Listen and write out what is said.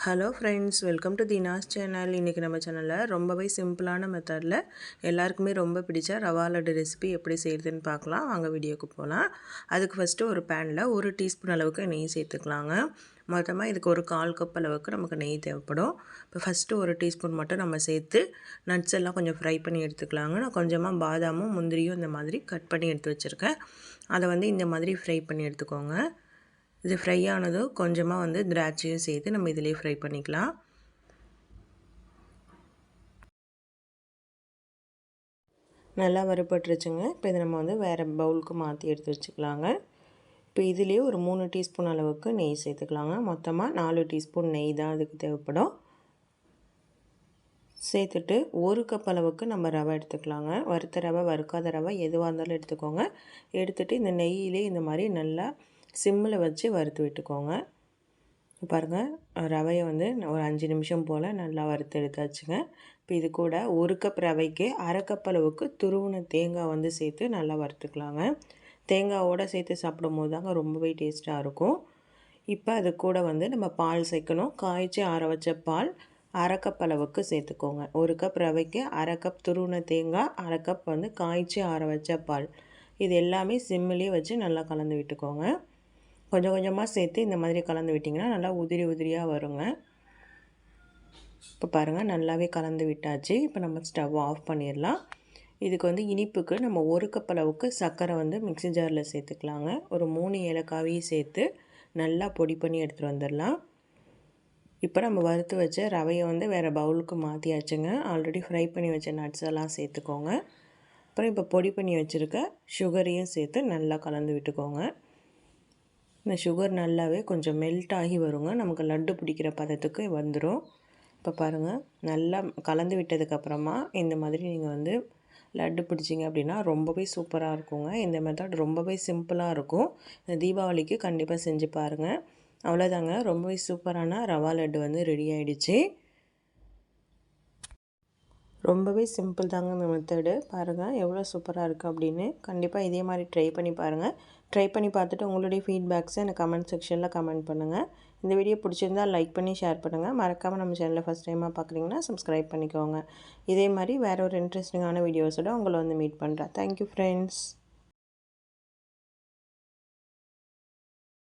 Hello friends, welcome to Dheena's channel. இன்றைக்கி நம்ம சேனலில் ரொம்பவே சிம்பிளான மெத்தடில் எல்லாருக்குமே ரொம்ப பிடிச்ச ரவா லட்டு ரெசிபி எப்படி செய்கிறதுன்னு பார்க்கலாம். வாங்க வீடியோக்கு போகலாம். அதுக்கு ஃபஸ்ட்டு ஒரு பேனில் 1 டீஸ்பூன் அளவுக்கு நெய் சேர்த்துக்கலாங்க. மொத்தமாக இதுக்கு ஒரு 1/4 கப் அளவுக்கு நமக்கு நெய் தேவைப்படும். இப்போ ஃபஸ்ட்டு 1 டீஸ்பூன் மட்டும் நம்ம சேர்த்து நட்ஸ் எல்லாம் கொஞ்சம் ஃப்ரை பண்ணி எடுத்துக்கலாங்க. நான் கொஞ்சமாக பாதாமும் முந்திரியும் இந்த மாதிரி கட் பண்ணி எடுத்து வச்சுருக்கேன். அதை இந்த மாதிரி ஃப்ரை பண்ணி எடுத்துக்கோங்க. இது ஃப்ரை ஆனதும் கொஞ்சமாக திராட்சையும் சேர்த்து நம்ம இதிலே ஃப்ரை பண்ணிக்கலாம். நல்லா வறுபட்டுருச்சுங்க. இப்போ இதை நம்ம வேறு பவுலுக்கு மாற்றி எடுத்து வச்சுக்கலாங்க. இப்போ இதுலேயே ஒரு 3 டீஸ்பூன் அளவுக்கு நெய் சேர்த்துக்கலாங்க. மொத்தமாக 4 டீஸ்பூன் நெய் தான் அதுக்கு தேவைப்படும். சேர்த்துட்டு 1 கப் அளவுக்கு நம்ம ரவை எடுத்துக்கலாங்க. வறுத்த ரவை, வறுக்காத ரவை எதுவாக இருந்தாலும் எடுத்துக்கோங்க. எடுத்துகிட்டு இந்த நெய்யிலே இந்த மாதிரி நல்லா சிம்மில் வச்சு வறுத்து விட்டுக்கோங்க. பாருங்கள், ரவையை ஒரு 5 நிமிஷம் போல் நல்லா வறுத்து எடுத்தாச்சுங்க. இப்போ இது கூட 1 கப் ரவைக்கு 1/2 கப் அளவுக்கு துருவின தேங்காய் சேர்த்து நல்லா வறுத்துக்கலாங்க. தேங்காவோடு சேர்த்து சாப்பிடும் போது தாங்க ரொம்பவே டேஸ்ட்டாக இருக்கும். இப்போ அது கூட நம்ம பால் சேர்க்கணும். காய்ச்சி ஆற வச்ச பால் 1/2 கப் அளவுக்கு சேர்த்துக்கோங்க. 1 கப் ரவைக்கு 1/2 கப் துருவின தேங்காய், 1/2 கப் காய்ச்சி ஆற வச்ச பால். இது எல்லாமே சிம்மிலே வச்சு நல்லா கலந்து விட்டுக்கோங்க. கொஞ்சம் கொஞ்சமாக சேர்த்து இந்த மாதிரி கலந்து விட்டிங்கன்னா நல்லா உதிரி உதிரியாக வருங்க. இப்போ பாருங்கள், நல்லாவே கலந்து விட்டாச்சு. இப்போ நம்ம ஸ்டவ் ஆஃப் பண்ணிடலாம். இதுக்கு இனிப்புக்கு நம்ம 1 கப் அளவுக்கு சர்க்கரை மிக்ஸி ஜாரில் சேர்த்துக்கலாங்க. ஒரு 3 ஏலக்காவையும் சேர்த்து நல்லா பொடி பண்ணி எடுத்துகிட்டு வந்துடலாம். இப்போ நம்ம வறுத்து வச்ச ரவையை வேறு பவுலுக்கு மாற்றியாச்சுங்க. ஆல்ரெடி ஃப்ரை பண்ணி வச்ச நட்ஸ் எல்லாம் சேர்த்துக்கோங்க. அப்புறம் இப்போ பொடி பண்ணி வச்சுருக்க சுகரையும் சேர்த்து நல்லா கலந்து விட்டுக்கோங்க. இந்த சுகர் நல்லாவே கொஞ்சம் மெல்ட் ஆகி வருங்க. நமக்கு லட்டு பிடிக்கிற பதத்துக்கு வந்துடும். இப்போ பாருங்கள், நல்லா கலந்து விட்டதுக்கப்புறமா இந்த மாதிரி நீங்கள் லட்டு பிடிச்சிங்க அப்படின்னா ரொம்பவே சூப்பராக இருக்குங்க. இந்த மெத்தட் ரொம்பவே சிம்பிளாக இருக்கும். இந்த தீபாவளிக்கு கண்டிப்பாக செஞ்சு பாருங்கள். அவ்வளோதாங்க, ரொம்பவே சூப்பரான ரவா லட்டு ரெடி ஆகிடுச்சு. ரொம்பவே சிம்பிள் தாங்க இந்த மெத்தடு. பாருங்கள் எவ்வளோ சூப்பராக இருக்குது அப்படின்னு. கண்டிப்பாக இதே மாதிரி ட்ரை பண்ணி பாருங்கள். ட்ரை பண்ணி பார்த்துட்டு உங்களுடைய ஃபீட்பேக்ஸை எனக்கு கமெண்ட் செக்ஷனில் கமெண்ட் பண்ணுங்கள். இந்த வீடியோ பிடிச்சிருந்தால் லைக் பண்ணி ஷேர் பண்ணுங்கள். மறக்காமல் நம்ம சேனலில் ஃபஸ்ட் டைமாக பார்க்குறீங்கன்னா சப்ஸ்கிரைப் பண்ணிக்கோங்க. இதே மாதிரி வேறு ஒரு இன்ட்ரெஸ்டிங்கான வீடியோஸோடு உங்களை மீட் பண்ணுறேன். Thank you friends.